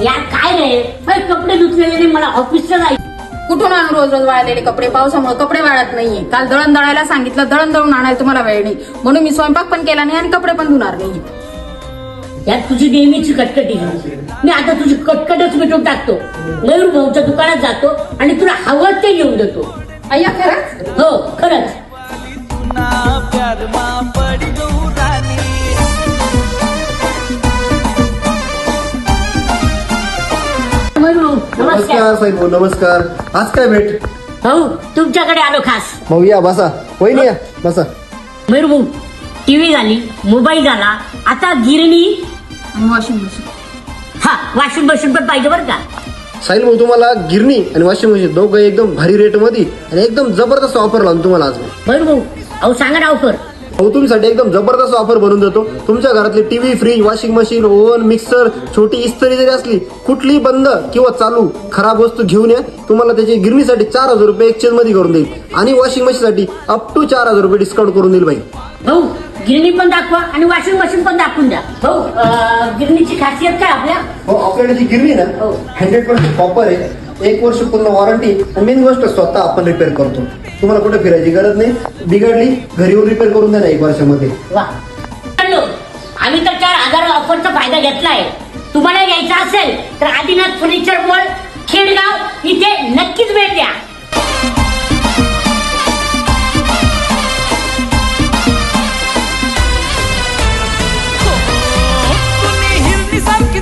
यार काय रे, कपडे धुतलेले मला ऑफिसला जायचं. कुठून आणू रोज रोज वाळलेले कपडे? पावसामुळे कपडे वाळत नाहीये. काल दळण दळायला सांगितलं, दळण दळून आणायला तुम्हाला वेळ नाही, म्हणून मी स्वयंपाक पण केला नाही आणि कपडे पण धुणार नाही. यार तुझी नेहमीची कटकटी, मी आता तुझी कटकटच मिटून टाकतो. मयूर भाऊच्या दुकानात जातो आणि तुला हवं ते घेऊन देतो. अय्या खरंच? हो खरंच. नमस्कार साहेब, नमस्कार. आज काय भेट? भाऊ तुमच्याकडे आलो खास. भाऊ या बसा. वहिनी या बसा. मयूर भाऊ, टीव्ही झाली, मोबाईल झाला, आता गिरणी आणि वॉशिंग मशीन. हा वॉशिंग मशीन पण पाहिजे बरं का. साहिल भाऊ, तुम्हाला गिरणी आणि वॉशिंग मशीन दोघं एकदम भारी रेट मध्ये आणि एकदम जबरदस्त ऑफर लावून तुम्हाला आज. मयूर भाऊ अहो सांगा ना ऑफर. भाऊ तुमच्यासाठी एकदम जबरदस्त ऑफर बनवून देतो. तुमच्या घरातली TV, fridge, washing machine, oven, mixer, छोटी इस्त्री जरी असली, कुठलीही बंद किंवा चालू खराब वस्तू घेऊन या. तुम्हाला त्याची गिरणीसाठी 4,000 रुपये एक्सचेंज मध्ये करून देईल आणि वॉशिंग मशीन साठी अप टू 4,000 रुपये डिस्काउंट करून देईल. भाई भाऊ गिरणी पण दाखवा आणि वॉशिंग मशीन पण दाखवून द्या. भाऊ गिरणीची खासियत काय आपल्या? हो, आपल्याकडे जी गिरणी ना 100% कॉपर आहे, 1 वर्ष पूर्ण वॉरंटी आणि मेन गोष्ट स्वतः आपण रिपेअर करतो. तुम्हाला कुठे फिरायची गरज नाही. बिघडली घरी येऊन रिपेअर करून द्या ना 1 वर्षामध्ये. वा आम्ही तर 4,000 ऑफरचा फायदा घेतलाय. तुम्हाला घ्यायचा असेल तर आदिनाथ फर्निचर मॉल खेडगाव इथे नक्कीच भेट द्या.